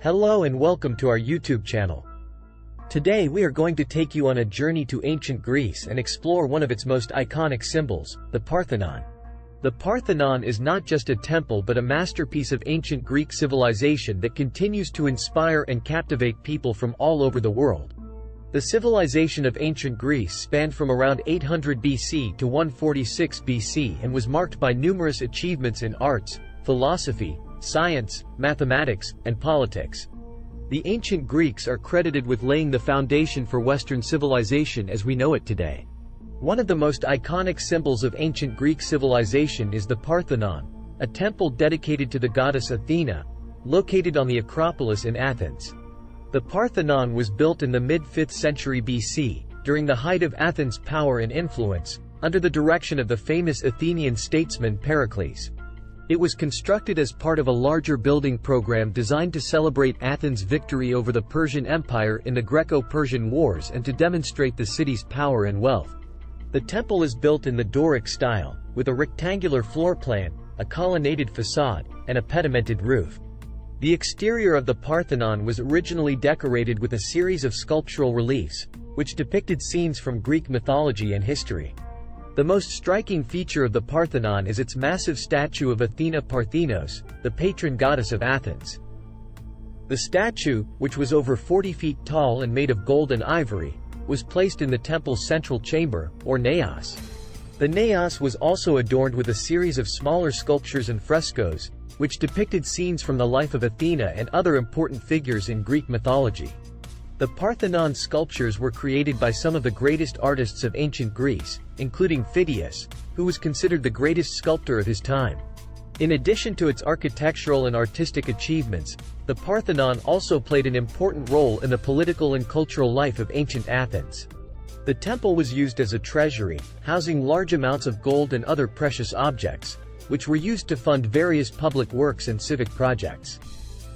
Hello and welcome to our YouTube channel. Today we are going to take you on a journey to ancient Greece and explore one of its most iconic symbols, the Parthenon. The Parthenon is not just a temple but a masterpiece of ancient Greek civilization that continues to inspire and captivate people from all over the world. The civilization of ancient Greece spanned from around 800 BC to 146 BC and was marked by numerous achievements in arts, philosophy, science, mathematics, and politics. The ancient Greeks are credited with laying the foundation for Western civilization as we know it today. One of the most iconic symbols of ancient Greek civilization is the Parthenon, a temple dedicated to the goddess Athena, located on the Acropolis in Athens. The Parthenon was built in the mid-5th century BC, during the height of Athens' power and influence, under the direction of the famous Athenian statesman Pericles. It was constructed as part of a larger building program designed to celebrate Athens' victory over the Persian Empire in the Greco-Persian Wars and to demonstrate the city's power and wealth. The temple is built in the Doric style, with a rectangular floor plan, a colonnaded facade, and a pedimented roof. The exterior of the Parthenon was originally decorated with a series of sculptural reliefs, which depicted scenes from Greek mythology and history. The most striking feature of the Parthenon is its massive statue of Athena Parthenos, the patron goddess of Athens. The statue, which was over 40 feet tall and made of gold and ivory, was placed in the temple's central chamber, or naos. The naos was also adorned with a series of smaller sculptures and frescoes, which depicted scenes from the life of Athena and other important figures in Greek mythology. The Parthenon sculptures were created by some of the greatest artists of ancient Greece, including Phidias, who was considered the greatest sculptor of his time. In addition to its architectural and artistic achievements, the Parthenon also played an important role in the political and cultural life of ancient Athens. The temple was used as a treasury, housing large amounts of gold and other precious objects, which were used to fund various public works and civic projects.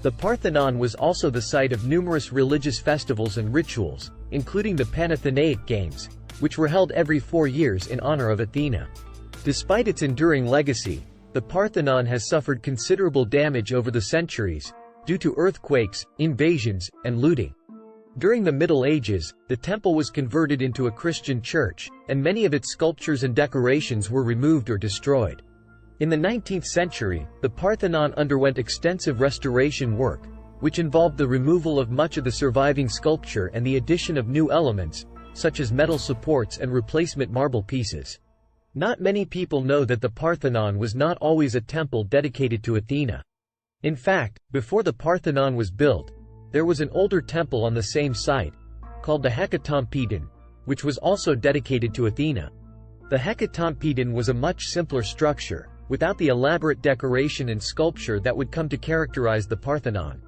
The Parthenon was also the site of numerous religious festivals and rituals, including the Panathenaic Games, which were held every 4 years in honor of Athena. Despite its enduring legacy, the Parthenon has suffered considerable damage over the centuries, due to earthquakes, invasions, and looting. During the Middle Ages, the temple was converted into a Christian church, and many of its sculptures and decorations were removed or destroyed. In the 19th century, the Parthenon underwent extensive restoration work, which involved the removal of much of the surviving sculpture and the addition of new elements, such as metal supports and replacement marble pieces. Not many people know that the Parthenon was not always a temple dedicated to Athena. In fact, before the Parthenon was built, there was an older temple on the same site, called the Hecatompedon, which was also dedicated to Athena. The Hecatompedon was a much simpler structure, without the elaborate decoration and sculpture that would come to characterize the Parthenon.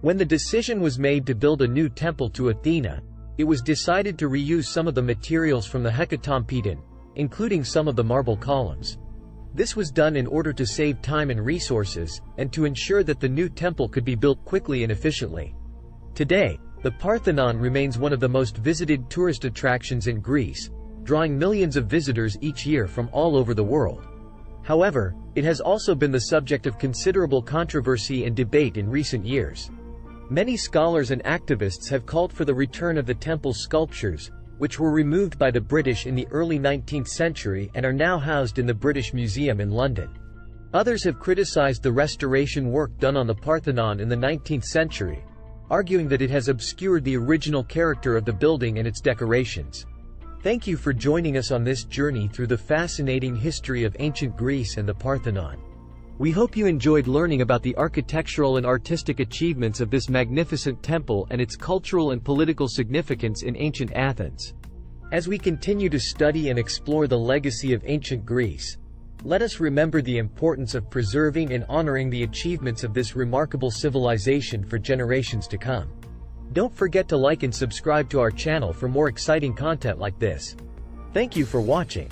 When the decision was made to build a new temple to Athena, it was decided to reuse some of the materials from the Hecatompedon, including some of the marble columns. This was done in order to save time and resources, and to ensure that the new temple could be built quickly and efficiently. Today, the Parthenon remains one of the most visited tourist attractions in Greece, drawing millions of visitors each year from all over the world. However, it has also been the subject of considerable controversy and debate in recent years. Many scholars and activists have called for the return of the temple's sculptures, which were removed by the British in the early 19th century and are now housed in the British Museum in London. Others have criticized the restoration work done on the Parthenon in the 19th century, arguing that it has obscured the original character of the building and its decorations. Thank you for joining us on this journey through the fascinating history of ancient Greece and the Parthenon. We hope you enjoyed learning about the architectural and artistic achievements of this magnificent temple and its cultural and political significance in ancient Athens. As we continue to study and explore the legacy of ancient Greece, let us remember the importance of preserving and honoring the achievements of this remarkable civilization for generations to come. Don't forget to like and subscribe to our channel for more exciting content like this. Thank you for watching.